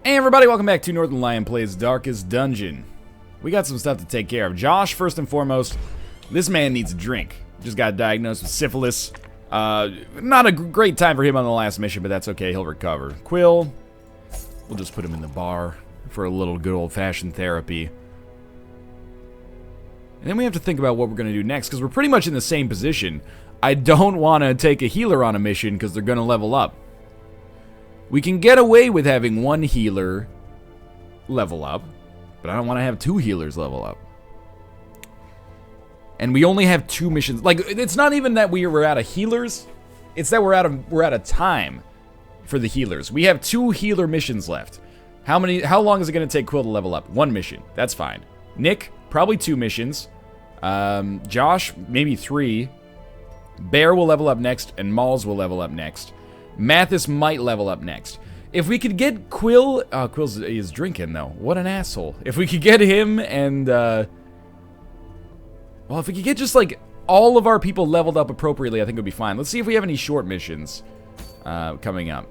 Hey everybody, welcome back to Northernlion Plays Darkest Dungeon. We got some stuff to take care of. Josh, first and foremost, this man needs a drink. Just got diagnosed with syphilis. Not a great time for him on the last mission, but that's okay, he'll recover. Quill, we'll just put him in the bar for a little good old-fashioned therapy. And then we have to think about what we're going to do next, because we're pretty much in the same position. I don't want to take a healer on a mission, because they're going to level up. We can get away with having one healer level up, but I don't want to have two healers level up. And we only have 2 missions. Like, it's not even that we were out of healers, it's that we're out of time for the healers. We have 2 healer missions left. How long is it going to take Quill to level up? 1 mission. That's fine. Nick, probably 2 missions. Josh, maybe 3. Bear will level up next, and Malls will level up next. Mathis might level up next. If we could get Quill... Quill is drinking, though. What an asshole. If we could get him and... well, if we could get just, like, all of our people leveled up appropriately, I think it would be fine. Let's see if we have any short missions coming up.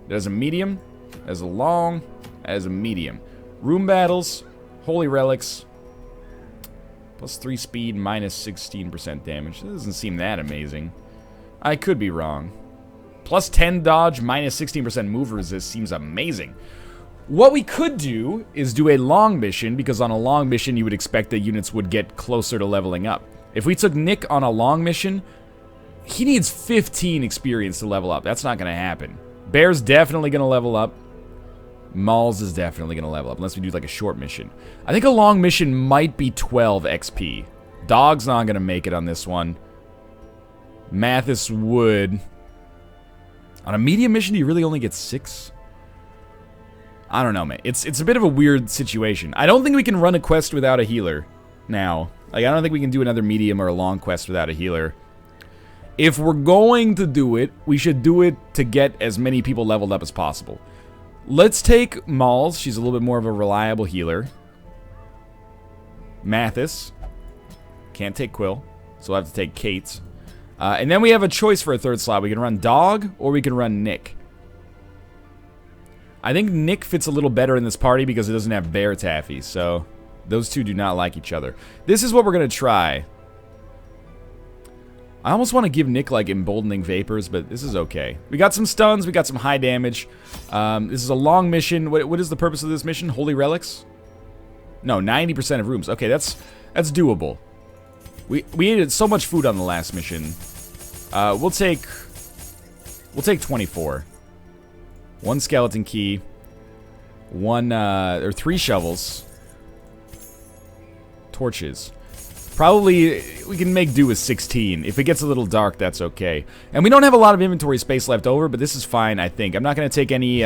There's a medium. There's a long. There's a medium. Room battles. Holy relics. Plus 3 speed, minus 16% damage. That doesn't seem that amazing. I could be wrong. Plus 10 dodge, minus 16% move resist seems amazing. What we could do is do a long mission, because on a long mission you would expect that units would get closer to leveling up. If we took Nick on a long mission, he needs 15 experience to level up. That's not going to happen. Bear's definitely going to level up. Malls is definitely going to level up, unless we do like a short mission. I think a long mission might be 12 XP. Dog's not going to make it on this one. Mathis would... On a medium mission, do you really only get 6? I don't know, man. It's a bit of a weird situation. I don't think we can run a quest without a healer now. Like, I don't think we can do another medium or a long quest without a healer. If we're going to do it, we should do it to get as many people leveled up as possible. Let's take Malls. She's a little bit more of a reliable healer. Mathis. Can't take Quill, so we'll have to take Kate. And then we have a choice for a 3rd slot. We can run Dog, or we can run Nick. I think Nick fits a little better in this party because it doesn't have Bear Taffy, so those two do not like each other. This is what we're going to try. I almost want to give Nick, like, Emboldening Vapors, but this is okay. We got some stuns, we got some high damage. This is a long mission. What is the purpose of this mission? Holy Relics? No, 90% of rooms. Okay, that's doable. We ate so much food on the last mission. We'll take 24. 1 skeleton key. 3 shovels. Torches. Probably we can make do with 16. If it gets a little dark, that's okay. And we don't have a lot of inventory space left over, but this is fine, I think. I'm not going to take any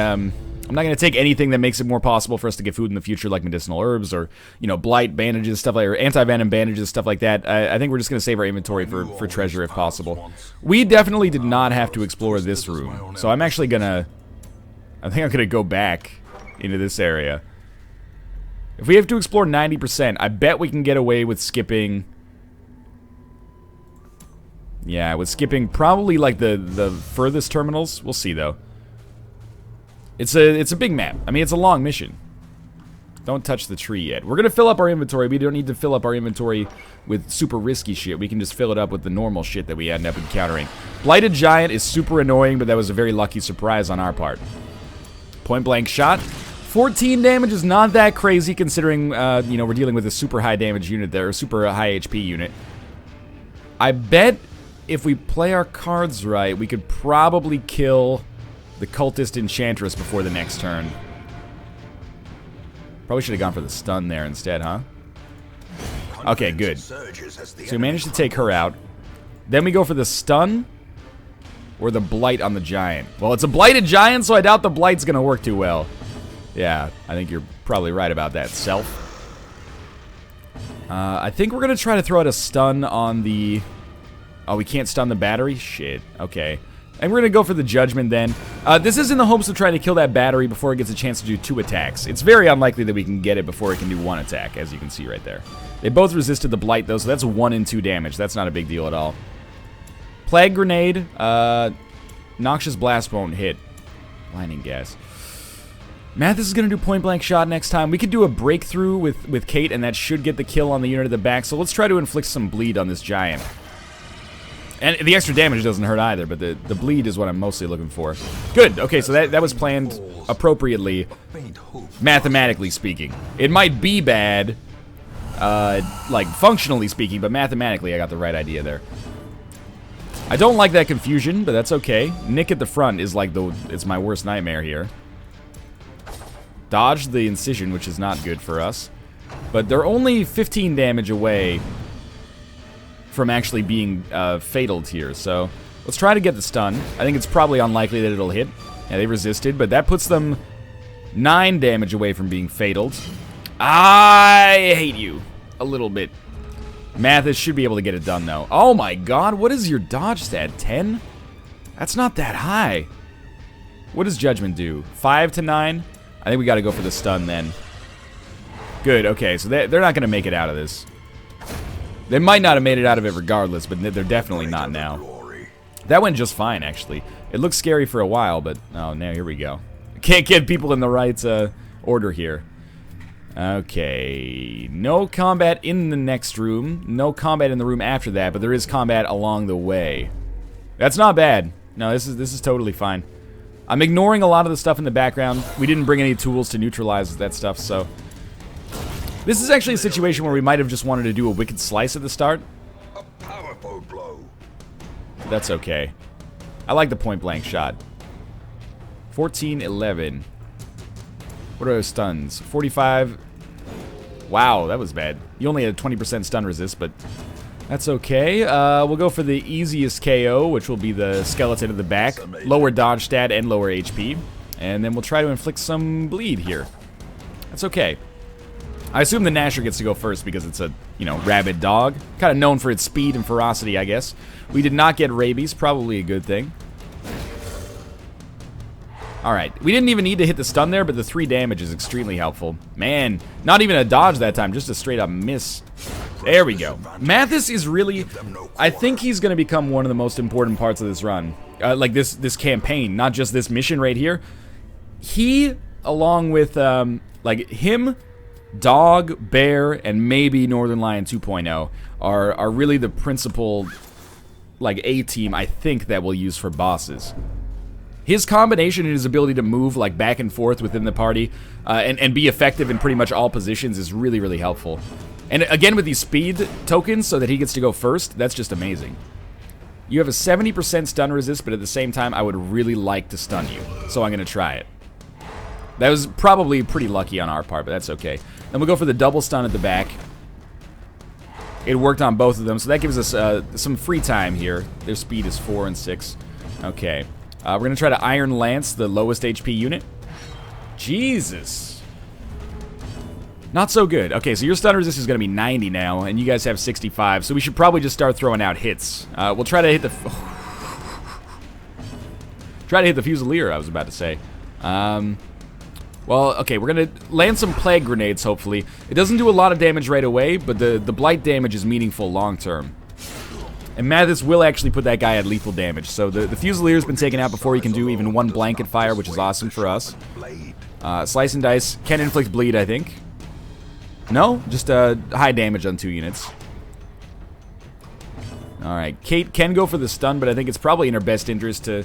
I'm not going to take anything that makes it more possible for us to get food in the future, like medicinal herbs or, you know, blight bandages, stuff like, or anti-venom bandages, stuff like that. I think we're just going to save our inventory for treasure if possible. We definitely did not have to explore this room, so I'm actually going to... I think I'm going to go back into this area. If we have to explore 90%, I bet we can get away with skipping... Yeah, with skipping probably, like, the furthest terminals. We'll see, though. It's a big map. I mean, it's a long mission. Don't touch the tree yet. We're gonna fill up our inventory. We don't need to fill up our inventory with super risky shit. We can just fill it up with the normal shit that we end up encountering. Blighted Giant is super annoying, but that was a very lucky surprise on our part. Point blank shot. 14 damage is not that crazy considering, you know, we're dealing with a super high damage unit there, a super high HP unit. I bet if we play our cards right, we could probably kill the Cultist Enchantress before the next turn. Probably should have gone for the stun there instead, huh? Okay, good. So we managed to take her out. Then we go for the stun or the blight on the giant. Well, it's a blighted giant, so I doubt the blight's gonna work too well. Yeah, I think you're probably right about that, Self. I think we're gonna try to throw out a stun on the... Oh, we can't stun the battery? Shit, okay. And we're going to go for the Judgment then. This is in the hopes of trying to kill that battery before it gets a chance to do 2 attacks. It's very unlikely that we can get it before it can do 1 attack, as you can see right there. They both resisted the Blight, though, so that's 1 and 2 damage. That's not a big deal at all. Plague Grenade. Noxious Blast won't hit. Blinding Gas. Mathis is going to do point-blank shot next time. We could do a breakthrough with Kate, and that should get the kill on the unit at the back. So let's try to inflict some bleed on this giant. And the extra damage doesn't hurt either, but the bleed is what I'm mostly looking for. Good. Okay, so that was planned appropriately, mathematically speaking. It might be bad, like functionally speaking, but mathematically I got the right idea there. I don't like that confusion, but that's okay. Nick at the front is like it's my worst nightmare here. Dodge the incision, which is not good for us. But they're only 15 damage away from actually being fataled here. So let's try to get the stun. I think it's probably unlikely that it'll hit. Yeah, they resisted, but that puts them 9 damage away from being fataled. I hate you a little bit. Mathis should be able to get it done, though. Oh my god, what is your dodge stat? 10? That's not that high. What does Judgment do? 5 to 9? I think we got to go for the stun then. Good, okay, so they're not going to make it out of this. They might not have made it out of it regardless, but they're definitely not now. That went just fine, actually. It looked scary for a while, but... Oh, now here we go. Can't get people in the right order here. Okay, no combat in the next room. No combat in the room after that, but there is combat along the way. That's not bad. No, this is totally fine. I'm ignoring a lot of the stuff in the background. We didn't bring any tools to neutralize that stuff, so... This is actually a situation where we might have just wanted to do a wicked slice at the start. A powerful blow. That's okay. I like the point-blank shot. 14, 11. What are those stuns? 45. Wow, that was bad. You only had 20% stun resist, but that's okay. We'll go for the easiest KO, which will be the skeleton at the back. Lower dodge stat and lower HP. And then we'll try to inflict some bleed here. That's okay. I assume the Gnasher gets to go first because it's a, you know, rabid dog. Kind of known for its speed and ferocity, I guess. We did not get rabies, probably a good thing. Alright, we didn't even need to hit the stun there, but the 3 damage is extremely helpful. Man, not even a dodge that time, just a straight up miss. There we go. Mathis is really... I think he's going to become one of the most important parts of this run. Like this campaign, not just this mission right here. He, along with, like, him... Dog, Bear, and maybe Northernlion 2.0 are really the principal, like, A-team I think that we'll use for bosses. His combination and his ability to move, like, back and forth within the party and be effective in pretty much all positions is really, really helpful. And again, with these speed tokens so that he gets to go first, that's just amazing. You have a 70% stun resist, but at the same time, I would really like to stun you. So I'm going to try it. That was probably pretty lucky on our part, but that's okay. Then we'll go for the double stun at the back. It worked on both of them, so that gives us some free time here. Their speed is 4 and 6. Okay. We're going to try to Iron Lance, the lowest HP unit. Jesus. Not so good. Okay, so your stun resist is going to be 90 now, and you guys have 65, so we should probably just start throwing out hits. We'll try to hit the... try to hit the Fusilier, I was about to say. Well, okay, we're going to land some Plague Grenades, hopefully. It doesn't do a lot of damage right away, but the Blight damage is meaningful long-term. And Mathis will actually put that guy at lethal damage. So the Fusilier's been taken out before he can do even 1 blanket fire, which is awesome for us. Slice and Dice can inflict bleed, I think. No? Just high damage on 2 units. Alright, Kate can go for the stun, but I think it's probably in her best interest to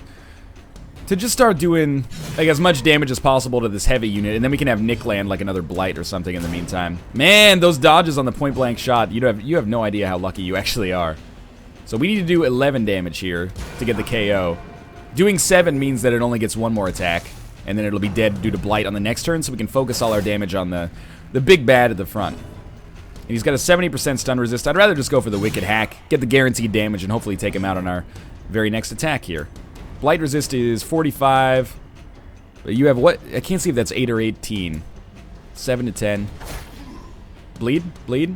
just start doing, like, as much damage as possible to this heavy unit, and then we can have Nick land, like, another Blight or something in the meantime. Man, those dodges on the point-blank shot, you have no idea how lucky you actually are. So we need to do 11 damage here to get the KO. Doing 7 means that it only gets 1 more attack, and then it'll be dead due to Blight on the next turn, so we can focus all our damage on the big bad at the front. And he's got a 70% stun resist. I'd rather just go for the Wicked Hack, get the guaranteed damage, and hopefully take him out on our very next attack here. Blight resist is 45. But you have what? I can't see if that's 8 or 18. 7 to 10. Bleed? Bleed?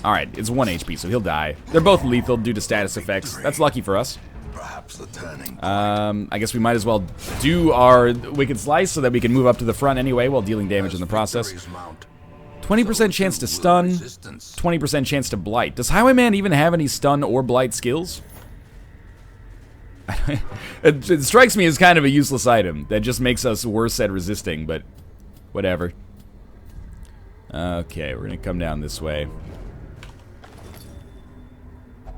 Alright, it's 1 HP, so he'll die. They're both lethal due to status effects. That's lucky for us. Perhaps the turning. I guess we might as well do our Wicked Slice so that we can move up to the front anyway while dealing damage in the process. 20% chance to stun, 20% chance to blight. Does Highwayman even have any stun or blight skills? It strikes me as kind of a useless item that just makes us worse at resisting, but Whatever. Okay, we're gonna come down this way.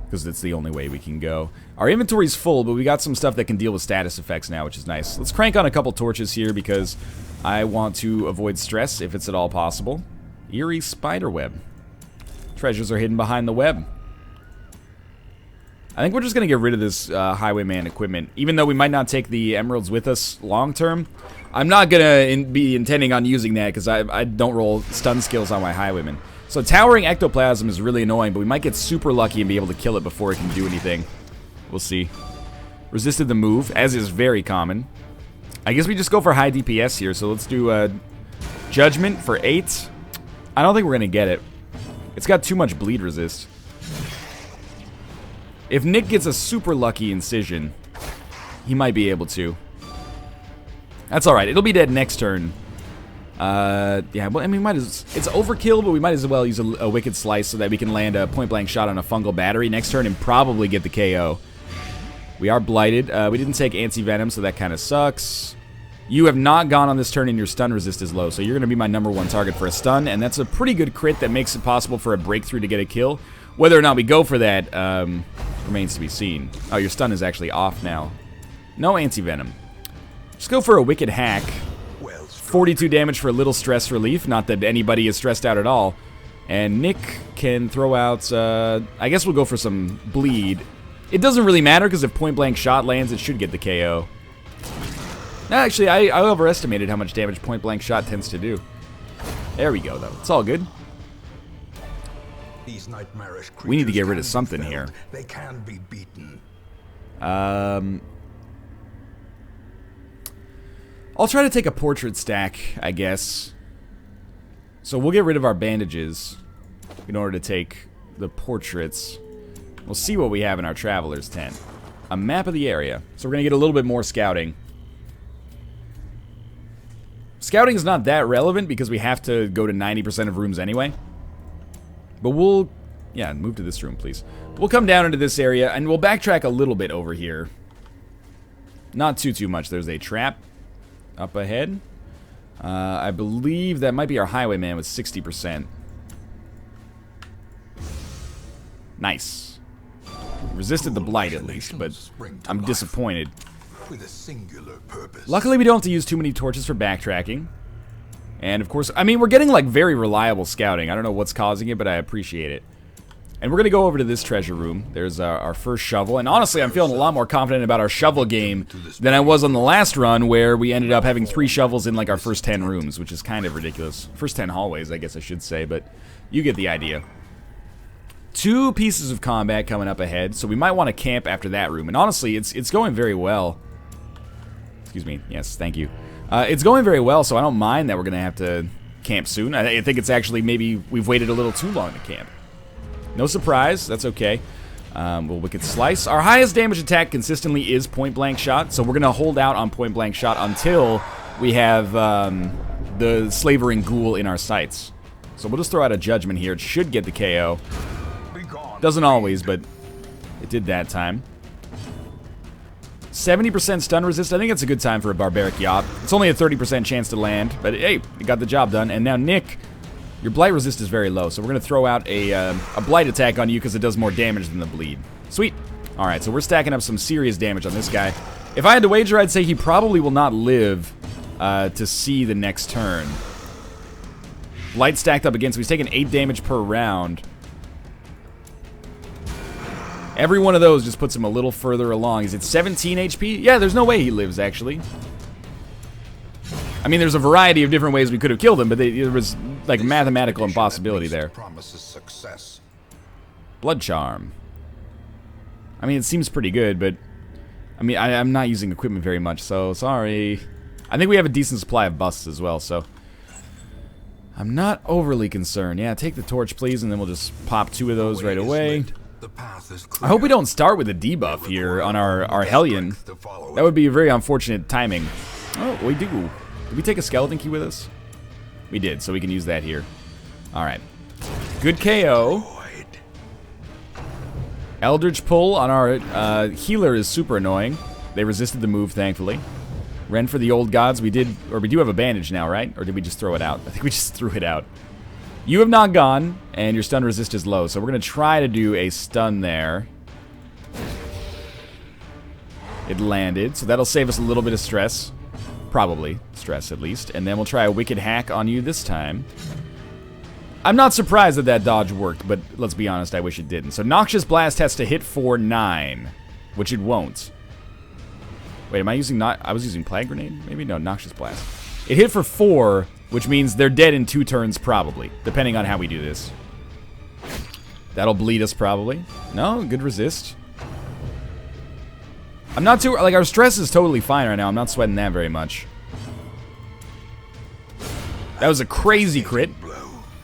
Because it's the only way we can go. Our inventory's full, but we got some stuff that can deal with status effects now, which is nice. Let's crank on a couple torches here because I want to avoid stress if it's at all possible. Eerie spider web. Treasures are hidden behind the web. I think we're just going to get rid of this highwayman equipment. Even though we might not take the emeralds with us long term, I'm not going to be intending on using that because I don't roll stun skills on my highwayman. So towering ectoplasm is really annoying, but we might get super lucky and be able to kill it before it can do anything. We'll see. Resisted the move, as is very common. I guess we just go for high DPS here, so let's do Judgment for 8. I don't think we're going to get it. It's got too much bleed resist. If Nick gets a super lucky incision, he might be able to. That's alright. It'll be dead next turn. Yeah, well, I mean, it's overkill, but we might as well use a Wicked Slice so that we can land a point-blank shot on a fungal battery next turn and probably get the KO. We are blighted. We didn't take anti-venom, so that kind of sucks. You have not gone on this turn and your stun resist is low, so you're going to be my #1 target for a stun, and that's a pretty good crit that makes it possible for a breakthrough to get a kill. Whether or not we go for that remains to be seen. Oh, your stun is actually off now. No anti-venom. Just go for a Wicked Hack. 42 damage for a little stress relief. Not that anybody is stressed out at all. And Nick can throw out... I guess we'll go for some bleed. It doesn't really matter because if point-blank shot lands, it should get the KO. Actually, I overestimated how much damage point-blank shot tends to do. There we go, though. It's all good. These nightmarish We need to get rid of something here. They can be beaten. I'll try to take a portrait stack, I guess. So we'll get rid of our bandages in order to take the portraits. We'll see what we have in our traveler's tent. A map of the area. So we're going to get a little bit more scouting. Scouting is not that relevant because we have to go to 90% of rooms anyway. But we'll... yeah, move to this room, please. We'll come down into this area and we'll backtrack a little bit over here. Not too much. There's a trap up ahead. I believe that might be our highwayman with 60%. Nice. Resisted the blight at least, but I'm disappointed. With a singular purpose. Luckily, we don't have to use too many torches for backtracking. And of course, I mean, we're getting like very reliable scouting. I don't know what's causing it, but I appreciate it. And we're going to go over to this treasure room. There's our first shovel. And honestly, I'm feeling a lot more confident about our shovel game than I was on the last run where we ended up having 3 shovels in like our first 10 rooms, which is kind of ridiculous. First 10 hallways, I guess I should say, but you get the idea. 2 pieces of combat coming up ahead, so we might want to camp after that room. And honestly, it's going very well. Excuse me. Yes, thank you. It's going very well, so I don't mind that we're going to have to camp soon. I think it's actually maybe we've waited a little too long to camp. No surprise, that's okay. We'll Wicked Slice. Our highest damage attack consistently is point-blank shot, so we're going to hold out on point-blank shot until we have the slavering ghoul in our sights. So we'll just throw out a judgment here. It should get the KO. Doesn't always, but it did that time. 70% stun resist. I think it's a good time for a barbaric yacht. It's only a 30% chance to land, but hey, it got the job done. And now Nick... your blight resist is very low, so we're going to throw out a blight attack on you because it does more damage than the bleed. Sweet. Alright, so we're stacking up some serious damage on this guy. If I had to wager, I'd say he probably will not live to see the next turn. Blight stacked up against him. He's taking 8 damage per round. Every one of those just puts him a little further along. He's at 17 HP? Yeah, there's no way he lives, actually. I mean, there's a variety of different ways we could have killed him, but there was like mathematical impossibility there. Promises success. Blood Charm. I mean, it seems pretty good, but I mean, I'm not using equipment very much, so sorry. I think we have a decent supply of busts as well, so I'm not overly concerned. Yeah, take the torch, please, and then we'll just pop 2 of those right away. I hope we don't start with a debuff here on our Hellion. That would be very unfortunate timing. Oh, we do. Did we take a skeleton key with us? We did, so we can use that here. Alright. Good KO. Eldritch Pull on our healer is super annoying. They resisted the move, thankfully. Rend for the old gods. We do have a bandage now, right? Or did we just throw it out? I think we just threw it out. You have not gone, and your stun resist is low, so we're going to try to do a stun there. It landed, so that'll save us a little bit of stress. Probably. Stress, at least. And then we'll try a Wicked Hack on you this time. I'm not surprised that that dodge worked, but let's be honest, I wish it didn't. So Noxious Blast has to hit for 9, which it won't. Wait, am I using I was using Plague Grenade? Maybe? No, Noxious Blast. It hit for 4, which means they're dead in 2 turns, probably, depending on how we do this. That'll bleed us, probably. No, good resist. I'm not too... Like, our stress is totally fine right now. I'm not sweating that very much. That was a crazy crit.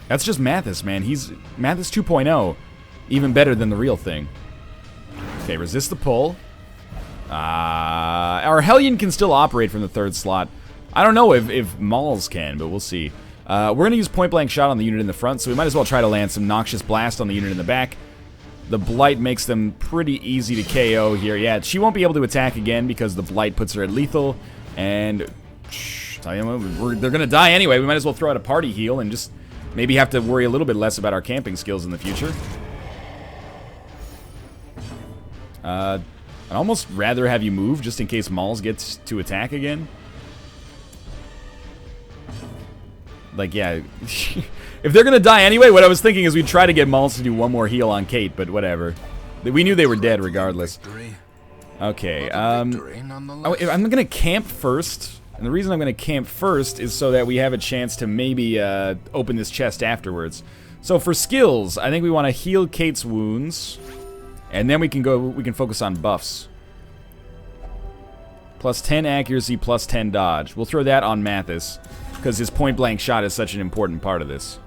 That's just Mathis, man. He's... Mathis 2.0. Even better than the real thing. Okay, resist the pull. Our Hellion can still operate from the 3rd slot. I don't know if Mauls can, but we'll see. We're going to use point-blank shot on the unit in the front, so we might as well try to land some Noxious Blast on the unit in the back. The Blight makes them pretty easy to KO here. Yeah, she won't be able to attack again because the Blight puts her at lethal. And tell you what, they're going to die anyway. We might as well throw out a party heal and just maybe have to worry a little bit less about our camping skills in the future. I'd almost rather have you move just in case Mauls gets to attack again. Like, yeah, if they're gonna die anyway, what I was thinking is we'd try to get Mauls to do one more heal on Kate, but whatever. We knew they were dead regardless. Okay, I'm gonna camp first, and the reason I'm gonna camp first is so that we have a chance to maybe open this chest afterwards. So for skills, I think we want to heal Kate's wounds, and then we can focus on buffs. Plus 10 accuracy, plus 10 dodge. We'll throw that on Mathis, because his point-blank shot is such an important part of this.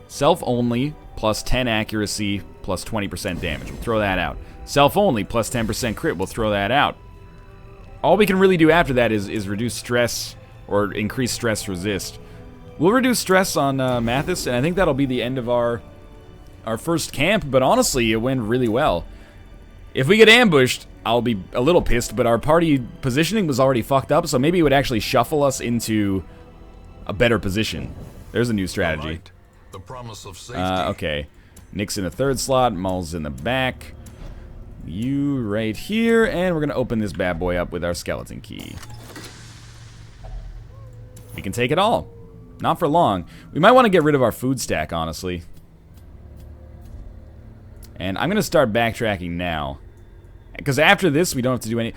Self-only, plus 10 accuracy, plus 20% damage. We'll throw that out. Self-only, plus 10% crit. We'll throw that out. All we can really do after that is reduce stress, or increase stress resist. We'll reduce stress on Mathis, and I think that'll be the end of our first camp, but honestly, it went really well. If we get ambushed, I'll be a little pissed, but our party positioning was already fucked up, so maybe it would actually shuffle us into a better position. There's a new strategy. Right. The promise of safety. Okay. Nick's in the 3rd slot, Maul's in the back. You right here, and we're going to open this bad boy up with our skeleton key. We can take it all. Not for long. We might want to get rid of our food stack, honestly. And I'm going to start backtracking now. Because after this, we don't have to do any...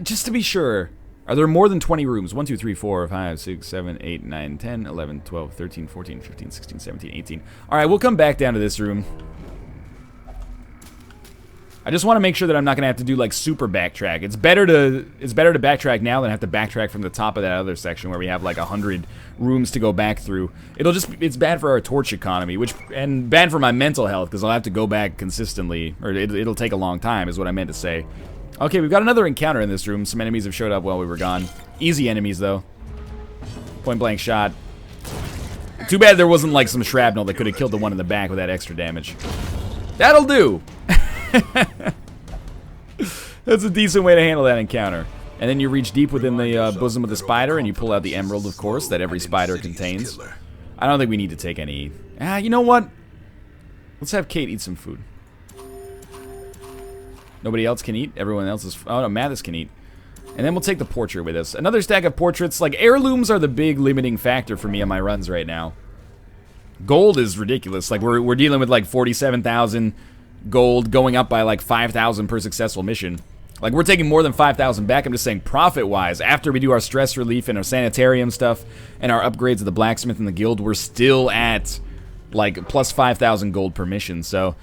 just to be sure. Are there more than 20 rooms? 1, 2, 3, 4, 5, 6, 7, 8, 9, 10, 11, 12, 13, 14, 15, 16, 17, 18. Alright, we'll come back down to this room. I just want to make sure that I'm not going to have to do, like, super backtrack. It's better to backtrack now than have to backtrack from the top of that other section where we have, like, 100 rooms to go back through. It's bad for our torch economy, and bad for my mental health, because I'll have to go back consistently, or it'll take a long time, is what I meant to say. Okay, we've got another encounter in this room. Some enemies have showed up while we were gone. Easy enemies, though. Point-blank shot. Too bad there wasn't, like, some shrapnel that could have killed the one in the back with that extra damage. That'll do! That's a decent way to handle that encounter. And then you reach deep within the bosom of the spider, and you pull out the emerald, of course, that every spider contains. I don't think we need to take any... you know what? Let's have Kate eat some food. Nobody else can eat? Everyone else is... Oh, no, Mathis can eat. And then we'll take the portrait with us. Another stack of portraits. Like, heirlooms are the big limiting factor for me on my runs right now. Gold is ridiculous. Like, we're dealing with, like, 47,000... gold going up by like 5,000 per successful mission. Like, we're taking more than 5,000 back. I'm just saying profit-wise, after we do our stress relief and our sanitarium stuff and our upgrades of the blacksmith and the guild, we're still at like plus 5,000 gold per mission. So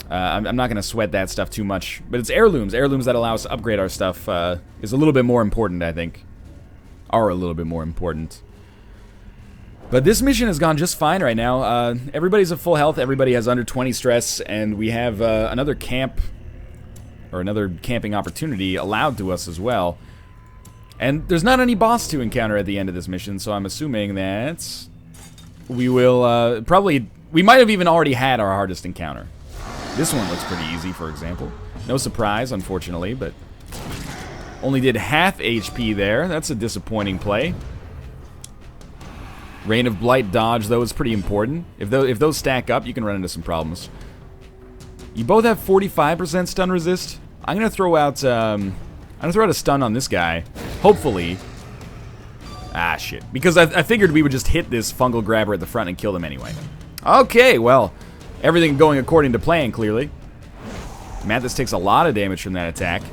I'm not going to sweat that stuff too much. But it's heirlooms. Heirlooms that allow us to upgrade our stuff is a little bit more important, I think. Are a little bit more important. But this mission has gone just fine right now. Everybody's at full health, everybody has under 20 stress, and we have another camp, or another camping opportunity allowed to us as well. And there's not any boss to encounter at the end of this mission, so I'm assuming that we will we might have even already had our hardest encounter. This one looks pretty easy, for example. No surprise, unfortunately, but Only did half HP there. That's a disappointing play. Rain of Blight dodge, though, is pretty important. If those stack up, you can run into some problems. You both have 45% stun resist. I'm gonna throw out a stun on this guy. Hopefully. Ah, shit. Because I figured we would just hit this fungal grabber at the front and kill them anyway. Okay, well, everything going according to plan, clearly. Mathis takes a lot of damage from that attack.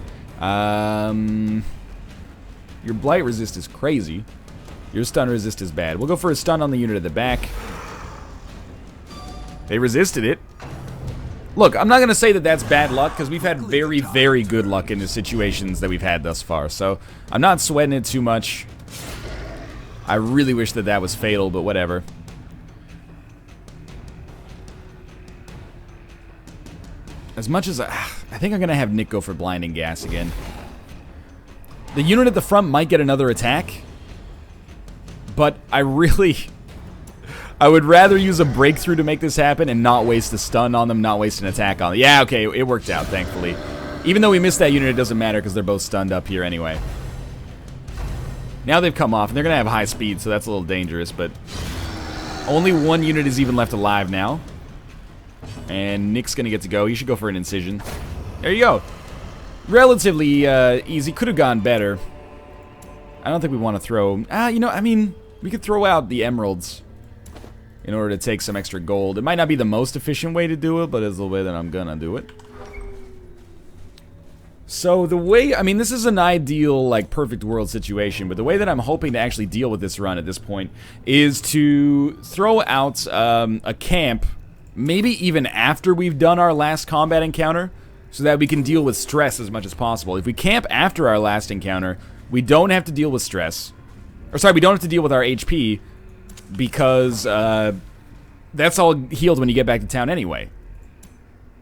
Your blight resist is crazy. Your stun resist is bad. We'll go for a stun on the unit at the back. They resisted it. Look, I'm not going to say that that's bad luck, because we've had very, very good luck in the situations that we've had thus far. So, I'm not sweating it too much. I really wish that that was fatal, but whatever. As much as I think I'm going to have Nick go for blinding gas again. The unit at the front might get another attack. But I would rather use a breakthrough to make this happen and not waste a stun on them, not waste an attack on them. Yeah, okay, it worked out, thankfully. Even though we missed that unit, it doesn't matter because they're both stunned up here anyway. Now they've come off, and they're going to have high speed, so that's a little dangerous, but only one unit is even left alive now. And Nick's going to get to go. He should go for an incision. There you go. Relatively easy. Could have gone better. I don't think we want to throw... you know, I mean, we could throw out the emeralds in order to take some extra gold. It might not be the most efficient way to do it, but it's the way that I'm gonna do it. So the way... I mean, this is an ideal, like, perfect world situation, but the way that I'm hoping to actually deal with this run at this point is to throw out a camp, maybe even after we've done our last combat encounter, so that we can deal with stress as much as possible. If we camp after our last encounter, we don't have to deal with stress. Or sorry, we don't have to deal with our HP, because that's all healed when you get back to town anyway.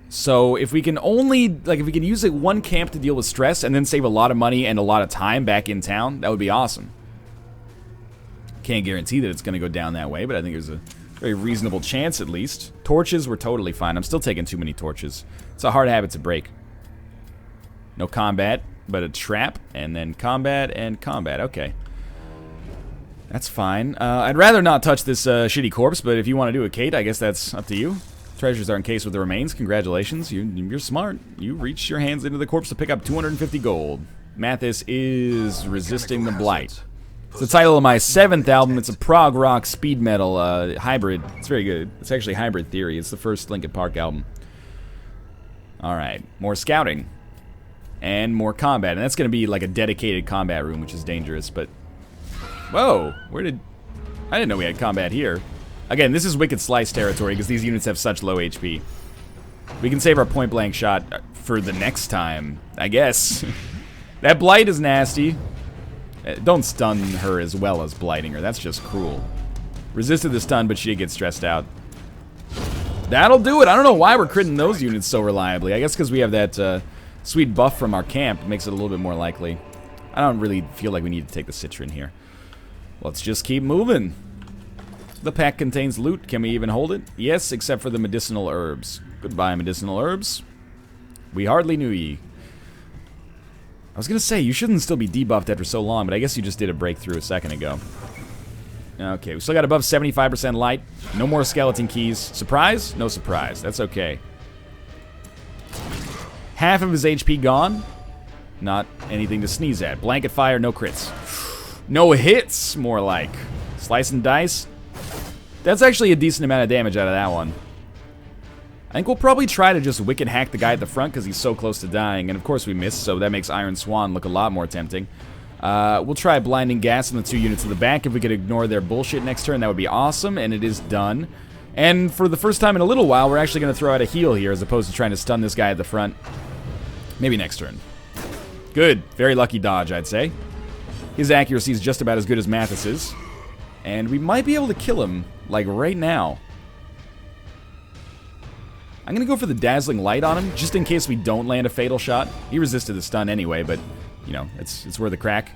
So if we can only, like, if we can use like one camp to deal with stress and then save a lot of money and a lot of time back in town, that would be awesome. Can't guarantee that it's going to go down that way, but I think there's a very reasonable chance at least. Torches were totally fine. I'm still taking too many torches. It's a hard habit to break. No combat, but a trap, and then combat and combat. Okay. That's fine. I'd rather not touch this shitty corpse, but if you want to do a Kate, I guess that's up to you. Treasures are encased with the remains. Congratulations. You're smart. You reached your hands into the corpse to pick up 250 gold. Mathis is resisting the blight. It's the title of my 7th album. It's a prog rock speed metal hybrid. It's very good. It's actually Hybrid Theory. It's the first Linkin Park album. Alright. More scouting. And more combat. And that's going to be like a dedicated combat room, which is dangerous, but... Whoa! I didn't know we had combat here. Again, this is Wicked Slice territory, because these units have such low HP. We can save our point-blank shot for the next time, I guess. That blight is nasty. Don't stun her as well as blighting her. That's just cruel. Resisted the stun, but she did get stressed out. That'll do it. I don't know why we're critting those units so reliably. I guess because we have that sweet buff from our camp. It makes it a little bit more likely. I don't really feel like we need to take the Citron here. Let's just keep moving. The pack contains loot. Can we even hold it? Yes, except for the medicinal herbs. Goodbye, medicinal herbs. We hardly knew ye. I was gonna say, you shouldn't still be debuffed after so long, but I guess you just did a breakthrough a second ago. Okay, we still got above 75% light. No more skeleton keys. Surprise? No surprise. That's okay. Half of his HP gone. Not anything to sneeze at. Blanket fire, no crits. No hits, more like. Slice and dice. That's actually a decent amount of damage out of that one. I think we'll probably try to just wicked hack the guy at the front because he's so close to dying. And of course we missed, so that makes Iron Swan look a lot more tempting. We'll try blinding gas on the 2 units in the back. If we could ignore their bullshit next turn, that would be awesome. And it is done. And for the first time in a little while, we're actually going to throw out a heal here as opposed to trying to stun this guy at the front. Maybe next turn. Good. Very lucky dodge, I'd say. His accuracy is just about as good as Mathis's. And we might be able to kill him, like, right now. I'm going to go for the Dazzling Light on him, just in case we don't land a fatal shot. He resisted the stun anyway, but, you know, it's worth a crack.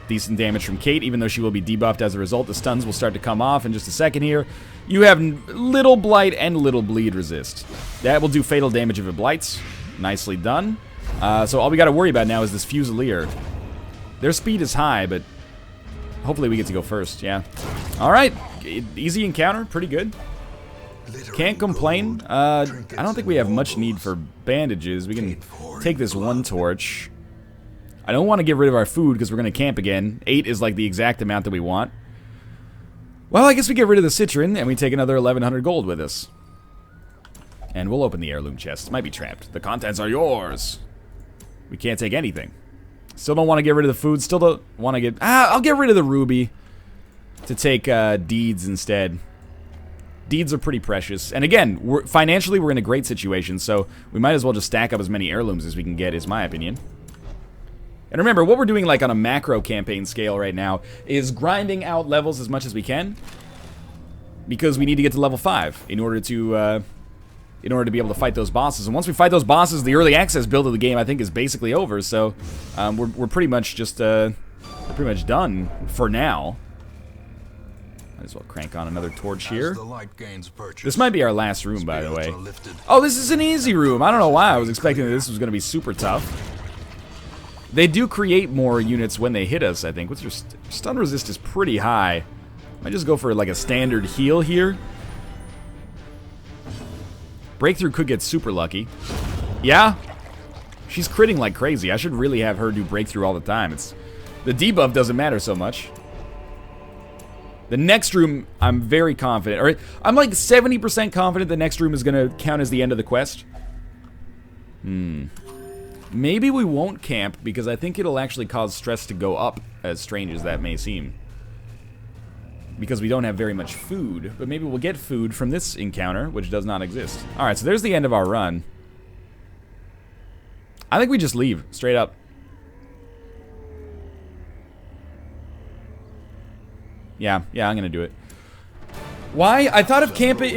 Decent damage from Kate, even though she will be debuffed as a result. The stuns will start to come off in just a second here. You have little Blight and little Bleed resist. That will do fatal damage if it blights. Nicely done. So all we got to worry about now is this Fusilier. Their speed is high, but hopefully we get to go first, yeah. Alright, easy encounter, pretty good. Can't complain. I don't think we have much need for bandages. We can take this one torch. I don't want to get rid of our food because we're going to camp again. 8 is like the exact amount that we want. Well, I guess we get rid of the citron and we take another 1100 gold with us. And we'll open the heirloom chest. It might be trapped. The contents are yours. We can't take anything. Still don't want to get rid of the food. Still don't want to get... I'll get rid of the ruby to take deeds instead. Deeds are pretty precious. And again, financially we're in a great situation, so we might as well just stack up as many heirlooms as we can get, is my opinion. And remember, what we're doing like on a macro campaign scale right now is grinding out levels as much as we can, because we need to get to level 5 in order to be able to fight those bosses. And once we fight those bosses, the early access build of the game I think is basically over. So we're pretty much just done for now. Might as well crank on another torch here. This might be our last room, by the way. Oh, this is an easy room. I don't know why I was expecting that this was going to be super tough. They do create more units when they hit us, I think. What's your stun resist is pretty high. Might just go for like a standard heal here. Breakthrough could get super lucky. Yeah. She's critting like crazy. I should really have her do breakthrough all the time. The debuff doesn't matter so much. The next room, I'm very confident. Or I'm like 70% confident the next room is going to count as the end of the quest. Maybe we won't camp because I think it'll actually cause stress to go up, as strange as that may seem. Because we don't have very much food, but maybe we'll get food from this encounter, which does not exist. Alright, so there's the end of our run. I think we just leave, straight up. Yeah, I'm gonna do it. Why? I thought if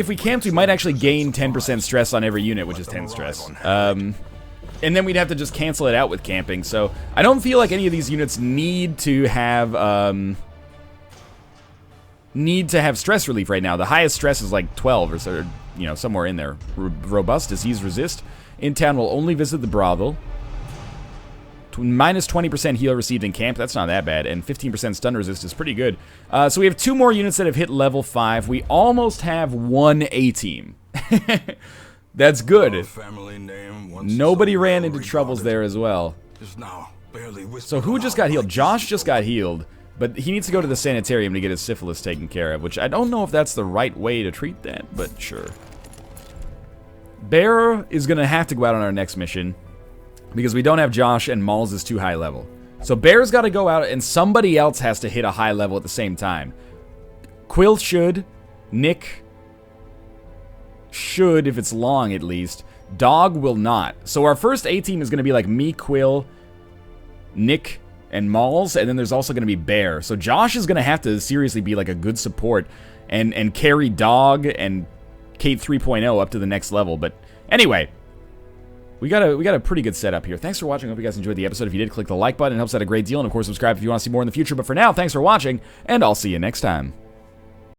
we camped, we might actually gain 10% stress on every unit, which is 10 stress. And then we'd have to just cancel it out with camping, so I don't feel like any of these units need to have stress relief right now. The highest stress is like 12 or so, you know, somewhere in there. Robust, disease resist. In town will only visit the brothel. Minus 20% heal received in camp, that's not that bad, and 15% stun resist is pretty good. So we have 2 more units that have hit level 5. We almost have 1 A-team. That's good. Nobody ran into troubles there as well. So who just got healed? Josh just got healed, but he needs to go to the sanitarium to get his syphilis taken care of, which I don't know if that's the right way to treat that, but sure. Bear is going to have to go out on our next mission because we don't have Josh and Malls is too high level. So Bear's got to go out and somebody else has to hit a high level at the same time. Quill should. Nick should, if it's long at least. Dog will not. So our first A-team is going to be like me, Quill, Nick, and Malls, and then there's also going to be Bear. So Josh is going to have to seriously be like a good support and carry Dog and Kate 3.0 up to the next level. But anyway, we got a pretty good setup here. Thanks for watching. I hope you guys enjoyed the episode. If you did, click the like button. It helps out a great deal. And of course, subscribe if you want to see more in the future. But for now, thanks for watching, and I'll see you next time.